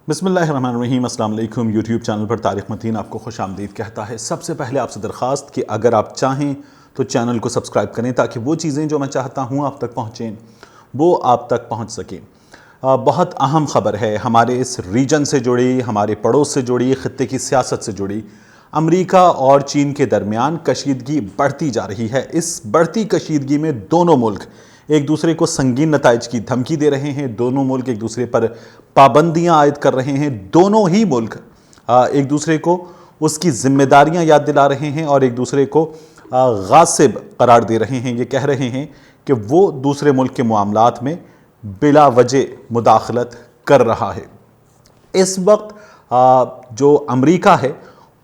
بسم اللہ الرحمن الرحیم۔ السلام علیکم۔ یوٹیوب چینل پر طارق متین آپ کو خوش آمدید کہتا ہے۔ سب سے پہلے آپ سے درخواست کہ اگر آپ چاہیں تو چینل کو سبسکرائب کریں تاکہ وہ چیزیں جو میں چاہتا ہوں آپ تک پہنچیں وہ آپ تک پہنچ سکیں۔ بہت اہم خبر ہے ہمارے اس ریجن سے جڑی، ہمارے پڑوس سے جڑی، خطے کی سیاست سے جڑی۔ امریکہ اور چین کے درمیان کشیدگی بڑھتی جا رہی ہے۔ اس بڑھتی کشیدگی میں دونوں ملک ایک دوسرے کو سنگین نتائج کی دھمکی دے رہے ہیں، دونوں ملک ایک دوسرے پر پابندیاں عائد کر رہے ہیں، دونوں ہی ملک ایک دوسرے کو اس کی ذمہ داریاں یاد دلا رہے ہیں اور ایک دوسرے کو غاصب قرار دے رہے ہیں۔ یہ کہہ رہے ہیں کہ وہ دوسرے ملک کے معاملات میں بلا وجہ مداخلت کر رہا ہے۔ اس وقت جو امریکہ ہے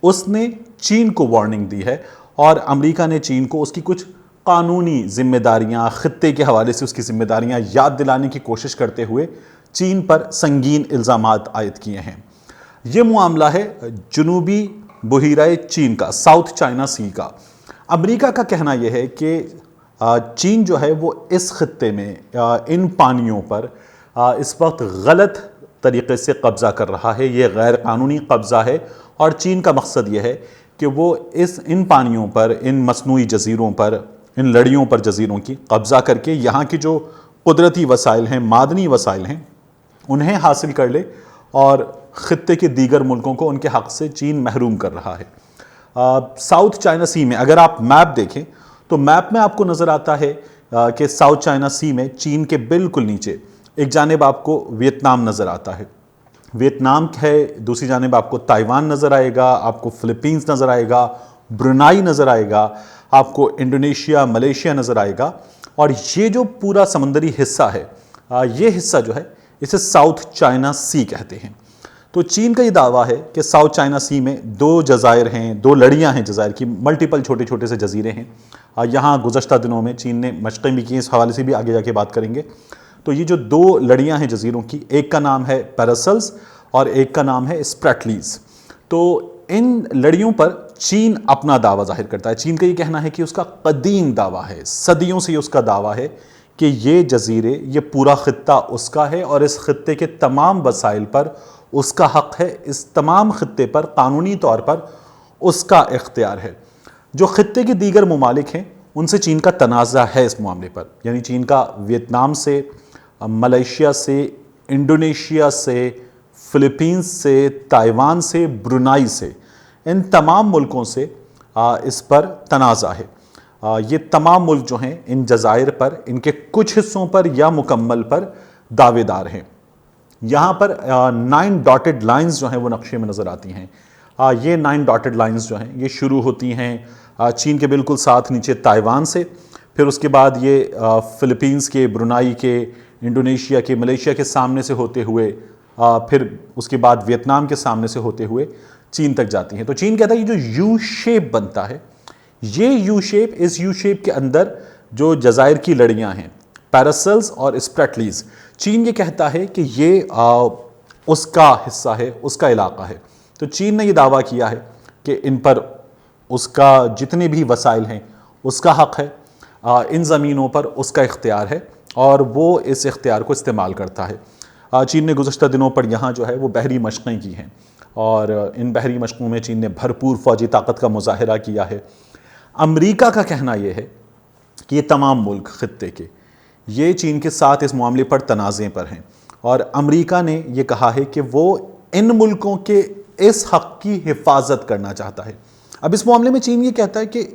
اس نے چین کو وارننگ دی ہے اور امریکہ نے چین کو اس کی کچھ قانونی ذمہ داریاں، خطے کے حوالے سے اس کی ذمہ داریاں یاد دلانے کی کوشش کرتے ہوئے چین پر سنگین الزامات عائد کیے ہیں۔ یہ معاملہ ہے جنوبی بحیرہ چین کا، ساؤتھ چائنا سی کا۔ امریکہ کا کہنا یہ ہے کہ چین جو ہے وہ اس خطے میں ان پانیوں پر اس وقت غلط طریقے سے قبضہ کر رہا ہے، یہ غیر قانونی قبضہ ہے اور چین کا مقصد یہ ہے کہ وہ ان پانیوں پر، ان مصنوعی جزیروں پر، ان لڑیوں پر جزیروں کی قبضہ کر کے یہاں کی جو قدرتی وسائل ہیں، معدنی وسائل ہیں، انہیں حاصل کر لے اور خطے کے دیگر ملکوں کو ان کے حق سے چین محروم کر رہا ہے۔ ساؤتھ چائنا سی میں اگر آپ میپ دیکھیں تو میپ میں آپ کو نظر آتا ہے کہ ساؤتھ چائنا سی میں چین کے بالکل نیچے ایک جانب آپ کو ویتنام نظر آتا ہے، ویتنام ہے، دوسری جانب آپ کو تائیوان نظر آئے گا، آپ کو فلپینز نظر آئے گا، برونائی نظر آئے گا، آپ کو انڈونیشیا، ملیشیا نظر آئے گا، اور یہ جو پورا سمندری حصہ ہے، یہ حصہ جو ہے اسے ساؤتھ چائنا سی کہتے ہیں۔ تو چین کا یہ دعویٰ ہے کہ ساؤتھ چائنا سی میں دو جزائر ہیں، دو لڑیاں ہیں جزائر کی، ملٹیپل چھوٹے چھوٹے سے جزیرے ہیں۔ یہاں گزشتہ دنوں میں چین نے مشقیں بھی کی، اس حوالے سے بھی آگے جا کے بات کریں گے۔ تو یہ جو دو لڑیاں ہیں جزیروں کی، ایک کا نام ہے پیراسلز اور ایک کا نام ہے اسپریٹلیز۔ تو ان لڑیوں پر چین اپنا دعویٰ ظاہر کرتا ہے۔ چین کا یہ کہنا ہے کہ اس کا قدیم دعویٰ ہے، صدیوں سے اس کا دعویٰ ہے کہ یہ جزیرے، یہ پورا خطہ اس کا ہے اور اس خطے کے تمام وسائل پر اس کا حق ہے، اس تمام خطے پر قانونی طور پر اس کا اختیار ہے۔ جو خطے کے دیگر ممالک ہیں ان سے چین کا تنازع ہے اس معاملے پر، یعنی چین کا ویتنام سے، ملیشیا سے، انڈونیشیا سے، فلپینز سے، تائیوان سے، برونائی سے، ان تمام ملکوں سے اس پر تنازع ہے۔ یہ تمام ملک جو ہیں ان جزائر پر، ان کے کچھ حصوں پر یا مکمل پر دعوے دار ہیں۔ یہاں پر 9 ڈاٹڈ لائنز جو ہیں وہ نقشے میں نظر آتی ہیں۔ یہ 9 ڈاٹڈ لائنز جو ہیں یہ شروع ہوتی ہیں چین کے بالکل ساتھ نیچے تائیوان سے، پھر اس کے بعد یہ فلپینز کے، برونائی کے، انڈونیشیا کے، ملیشیا کے سامنے سے ہوتے ہوئے، پھر اس کے بعد ویتنام کے سامنے سے ہوتے ہوئے چین تک جاتی ہیں۔ تو چین کہتا ہے یہ جو یو شیپ بنتا ہے، یہ یو شیپ، اس یو شیپ کے اندر جو جزائر کی لڑیاں ہیں، پیراسلز اور اسپریٹلیز، چین یہ کہتا ہے کہ یہ اس کا حصہ ہے، اس کا علاقہ ہے۔ تو چین نے یہ دعویٰ کیا ہے کہ ان پر اس کا جتنے بھی وسائل ہیں اس کا حق ہے، ان زمینوں پر اس کا اختیار ہے اور وہ اس اختیار کو استعمال کرتا ہے۔ چین نے گزشتہ دنوں پر یہاں جو ہے وہ بحری مشقیں کی ہیں اور ان بحری مشقوں میں چین نے بھرپور فوجی طاقت کا مظاہرہ کیا ہے۔ امریکہ کا کہنا یہ ہے کہ یہ تمام ملک خطے کے، یہ چین کے ساتھ اس معاملے پر تنازع پر ہیں اور امریکہ نے یہ کہا ہے کہ وہ ان ملکوں کے اس حق کی حفاظت کرنا چاہتا ہے۔ اب اس معاملے میں چین یہ کہتا ہے کہ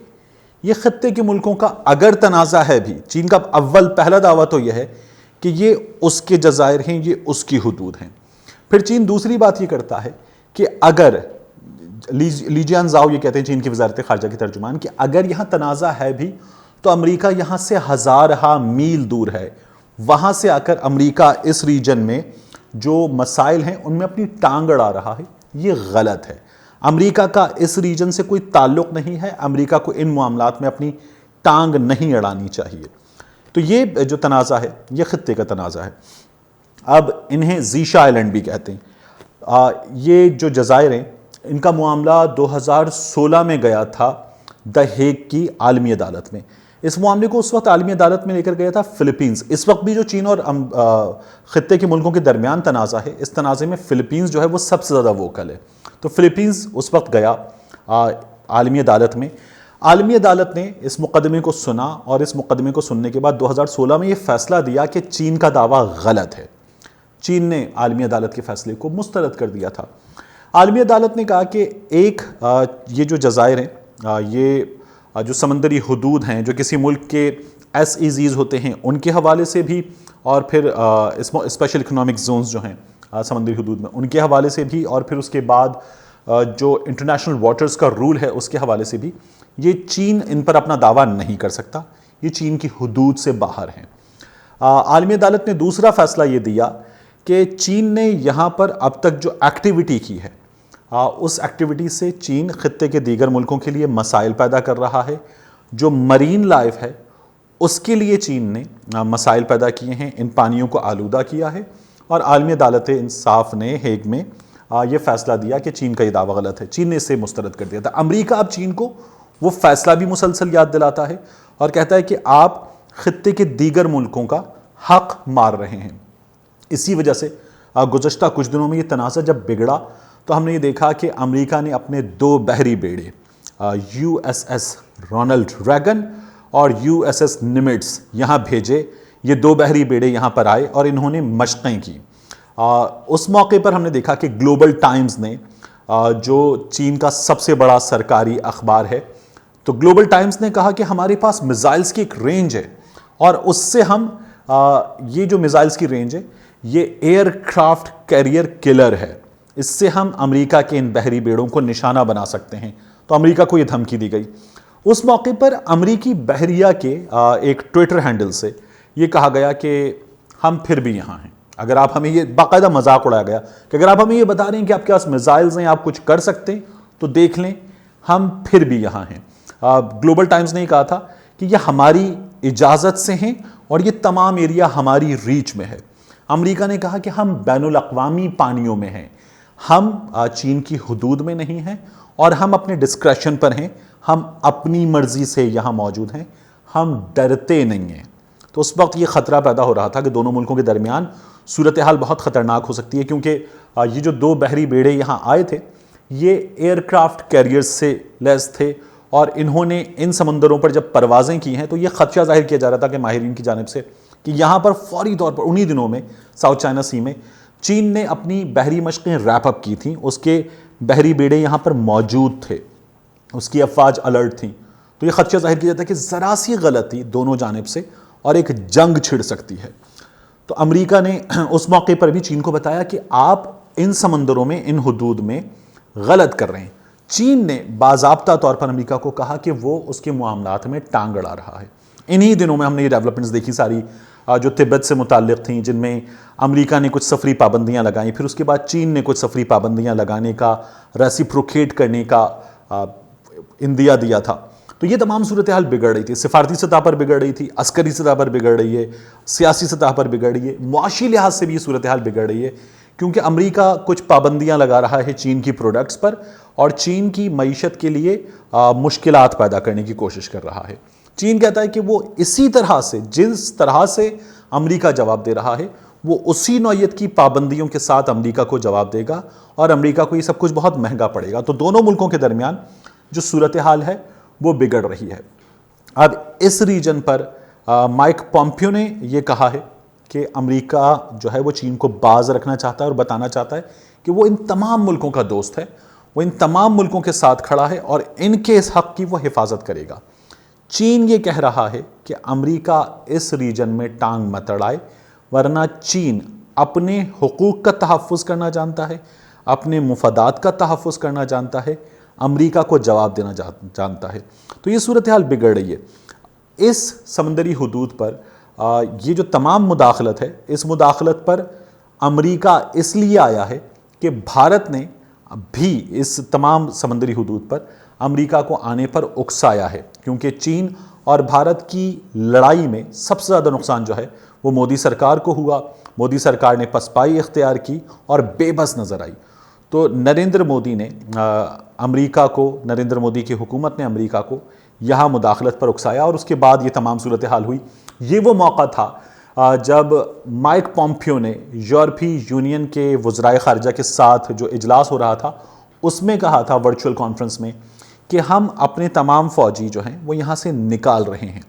یہ خطے کے ملکوں کا اگر تنازع ہے بھی، چین کا پہلا دعویٰ تو یہ ہے کہ یہ اس کے جزائر ہیں، یہ اس کی حدود ہیں۔ پھر چین دوسری بات یہ کرتا ہے کہ اگر لی جیان زاؤ یہ کہتے ہیں چین کی وزارت خارجہ کے ترجمان کہ اگر یہاں تنازع ہے بھی تو امریکہ یہاں سے ہزارہ میل دور ہے، وہاں سے آ کر امریکہ اس ریجن میں جو مسائل ہیں ان میں اپنی ٹانگ اڑا رہا ہے، یہ غلط ہے۔ امریکہ کا اس ریجن سے کوئی تعلق نہیں ہے، امریکہ کو ان معاملات میں اپنی ٹانگ نہیں اڑانی چاہیے۔ تو یہ جو تنازع ہے یہ خطے کا تنازع ہے۔ اب انہیں زیشا آئلینڈ بھی کہتے ہیں۔ یہ جو جزائر ہیں ان کا معاملہ 2016 میں گیا تھا دی ہیگ کی عالمی عدالت میں۔ اس معاملے کو اس وقت عالمی عدالت میں لے کر گیا تھا فلپینز. اس وقت بھی جو چین اور خطے کے ملکوں کے درمیان تنازع ہے، اس تنازع میں فلپینز جو ہے وہ سب سے زیادہ ووکل ہے. تو فلپینز اس وقت گیا عالمی عدالت میں. عالمی عدالت نے اس مقدمے کو سنا اور اس مقدمے کو سننے کے بعد 2016 میں یہ فیصلہ دیا کہ چین کا دعویٰ غلط ہے. چین نے عالمی عدالت کے فیصلے کو مسترد کر دیا تھا. عالمی عدالت نے کہا کہ یہ جو جزائر ہیں، یہ جو سمندری حدود ہیں جو کسی ملک کے SEZs ہوتے ہیں ان کے حوالے سے بھی، اور پھر اسپیشل اکنامک زونز جو ہیں سمندری حدود میں ان کے حوالے سے بھی، اور پھر اس کے بعد جو انٹرنیشنل واٹرز کا رول ہے اس کے حوالے سے بھی، یہ چین ان پر اپنا دعویٰ نہیں کر سکتا، یہ چین کی حدود سے باہر ہیں. عالمی عدالت نے دوسرا فیصلہ یہ دیا کہ چین نے یہاں پر اب تک جو ایکٹیویٹی کی ہے، اس ایکٹیویٹی سے چین خطے کے دیگر ملکوں کے لیے مسائل پیدا کر رہا ہے. جو مرین لائف ہے اس کے لیے چین نے مسائل پیدا کیے ہیں، ان پانیوں کو آلودہ کیا ہے، اور عالمی عدالت انصاف نے ہیگ میں یہ فیصلہ دیا کہ چین کا یہ دعویٰ غلط ہے. چین نے اسے مسترد کر دیا تھا. امریکہ اب چین کو وہ فیصلہ بھی مسلسل یاد دلاتا ہے اور کہتا ہے کہ آپ خطے کے دیگر ملکوں کا حق مار رہے ہیں. اسی وجہ سے گزشتہ کچھ دنوں میں یہ تنازع جب بگڑا تو ہم نے یہ دیکھا کہ امریکہ نے اپنے 2 بحری بیڑے USS رونلڈ ریگن اور USS نمیٹس یہاں بھیجے. یہ 2 بحری بیڑے یہاں پر آئے اور انہوں نے مشقیں کی. اس موقع پر ہم نے دیکھا کہ گلوبل ٹائمز نے، جو چین کا سب سے بڑا سرکاری اخبار ہے، تو گلوبل ٹائمز نے کہا کہ ہمارے پاس میزائلز کی ایک رینج ہے، اور اس سے ہم یہ جو میزائلز کی رینج ہے یہ ایئر کرافٹ کیریئر کلر ہے، اس سے ہم امریکہ کے ان بحری بیڑوں کو نشانہ بنا سکتے ہیں. تو امریکہ کو یہ دھمکی دی گئی. اس موقع پر امریکی بحریہ کے ایک ٹویٹر ہینڈل سے یہ کہا گیا کہ ہم پھر بھی یہاں ہیں. اگر آپ ہمیں، یہ باقاعدہ مذاق اڑایا گیا کہ اگر آپ ہمیں یہ بتا رہے ہیں کہ آپ کے پاس میزائلز ہیں، آپ کچھ کر سکتے ہیں، تو دیکھ لیں ہم پھر بھی یہاں ہیں. گلوبل ٹائمز نے کہا تھا کہ یہ ہماری اجازت سے ہیں اور یہ تمام ایریا ہماری ریچ میں ہے. امریکہ نے کہا کہ ہم بین الاقوامی پانیوں میں ہیں، ہم چین کی حدود میں نہیں ہیں، اور ہم اپنے ڈسکریشن پر ہیں، ہم اپنی مرضی سے یہاں موجود ہیں، ہم ڈرتے نہیں ہیں. تو اس وقت یہ خطرہ پیدا ہو رہا تھا کہ دونوں ملکوں کے درمیان صورتحال بہت خطرناک ہو سکتی ہے، کیونکہ یہ جو 2 بحری بیڑے یہاں آئے تھے یہ ایئر کرافٹ کیریئرز سے لیس تھے، اور انہوں نے ان سمندروں پر جب پروازیں کی ہیں تو یہ خدشہ ظاہر کیا جا رہا تھا کہ ماہرین کی جانب سے کہ یہاں پر فوری طور پر انہی دنوں میں ساؤتھ چائنا سی میں چین نے اپنی بحری مشقیں ریپ اپ کی تھیں. اس کے بحری بیڑے یہاں پر موجود تھے، اس کی افواج الرٹ تھیں. تو یہ خدشہ ظاہر کیا جاتا ہے کہ ذرا سی غلطی دونوں جانب سے اور ایک جنگ چھڑ سکتی ہے. تو امریکہ نے اس موقع پر بھی چین کو بتایا کہ آپ ان سمندروں میں، ان حدود میں غلط کر رہے ہیں. چین نے باضابطہ طور پر امریکہ کو کہا کہ وہ اس کے معاملات میں ٹانگ اڑا رہا ہے. انہی دنوں میں ہم نے یہ ڈیولپمنٹس دیکھی ساری، جو تبت سے متعلق تھیں، جن میں امریکہ نے کچھ سفری پابندیاں لگائیں، پھر اس کے بعد چین نے کچھ سفری پابندیاں لگانے کا، ریسیپروکیٹ کرنے کا عندیہ دیا تھا. تو یہ تمام صورتحال بگڑ رہی تھی، سفارتی سطح پر بگڑ رہی تھی، عسکری سطح پر بگڑ رہی ہے، سیاسی سطح پر بگڑ رہی ہے، معاشی لحاظ سے بھی یہ صورتحال بگڑ رہی ہے، کیونکہ امریکہ کچھ پابندیاں لگا رہا ہے چین کی پروڈکٹس پر، اور چین کی معیشت کے لیے مشکلات پیدا کرنے کی کوشش کر رہا ہے. چین کہتا ہے کہ وہ اسی طرح سے، جس طرح سے امریکہ جواب دے رہا ہے، وہ اسی نوعیت کی پابندیوں کے ساتھ امریکہ کو جواب دے گا، اور امریکہ کو یہ سب کچھ بہت مہنگا پڑے گا. تو دونوں ملکوں کے درمیان جو صورتحال ہے وہ بگڑ رہی ہے. اب اس ریجن پر مائک پومپیو نے یہ کہا ہے کہ امریکہ جو ہے وہ چین کو باز رکھنا چاہتا ہے اور بتانا چاہتا ہے کہ وہ ان تمام ملکوں کا دوست ہے، وہ ان تمام ملکوں کے ساتھ کھڑا ہے اور ان کے اس حق کی وہ حفاظت کرے گا. چین یہ کہہ رہا ہے کہ امریکہ اس ریجن میں ٹانگ مت اڑائے، ورنہ چین اپنے حقوق کا تحفظ کرنا جانتا ہے، اپنے مفادات کا تحفظ کرنا جانتا ہے، امریکہ کو جواب دینا جانتا ہے. تو یہ صورتحال بگڑ رہی ہے. اس سمندری حدود پر یہ جو تمام مداخلت ہے، اس مداخلت پر امریکہ اس لیے آیا ہے کہ بھارت نے بھی اس تمام سمندری حدود پر امریکہ کو آنے پر اکسایا ہے، کیونکہ چین اور بھارت کی لڑائی میں سب سے زیادہ نقصان جو ہے وہ مودی سرکار کو ہوا. مودی سرکار نے پسپائی اختیار کی اور بے بس نظر آئی. تو نریندر مودی نے امریکہ کو، نریندر مودی کی حکومت نے امریکہ کو یہاں مداخلت پر اکسایا اور اس کے بعد یہ تمام صورتحال ہوئی۔ یہ وہ موقع تھا جب مائک پومپیو نے یورپی یونین کے وزرائے خارجہ کے ساتھ جو اجلاس ہو رہا تھا اس میں کہا تھا ورچوئل کانفرنس میں کہ ہم اپنے تمام فوجی جو ہیں وہ یہاں سے نکال رہے ہیں،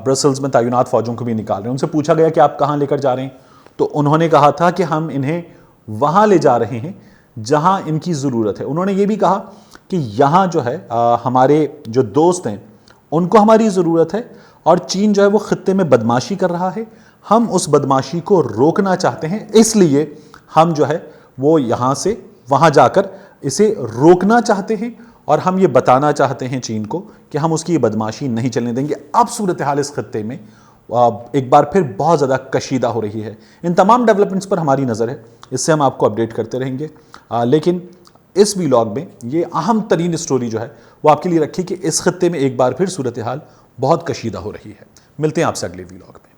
برسلز میں تعینات فوجوں کو بھی نکال رہے ہیں۔ ان سے پوچھا گیا کہ آپ کہاں لے کر جا رہے ہیں، تو انہوں نے کہا تھا کہ ہم انہیں وہاں لے جا رہے ہیں جہاں ان کی ضرورت ہے۔ انہوں نے یہ بھی کہا کہ یہاں جو ہے ہمارے جو دوست ہیں ان کو ہماری ضرورت ہے، اور چین جو ہے وہ خطے میں بدماشی کر رہا ہے، ہم اس بدماشی کو روکنا چاہتے ہیں، اس لیے ہم جو ہے وہ یہاں سے وہاں جا کر اسے روکنا چاہتے ہیں، اور ہم یہ بتانا چاہتے ہیں چین کو کہ ہم اس کی یہ بدماشی نہیں چلنے دیں گے۔ اب صورتحال اس خطے میں ایک بار پھر بہت زیادہ کشیدہ ہو رہی ہے۔ ان تمام ڈیولپمنٹس پر ہماری نظر ہے، اس سے ہم آپ کو اپڈیٹ کرتے رہیں گے، لیکن اس ویلاگ میں یہ اہم ترین سٹوری جو ہے وہ آپ کے لیے رکھی کہ اس خطے میں ایک بار پھر صورتحال بہت کشیدہ ہو رہی ہے۔ ملتے ہیں آپ سے اگلے ویلاگ میں۔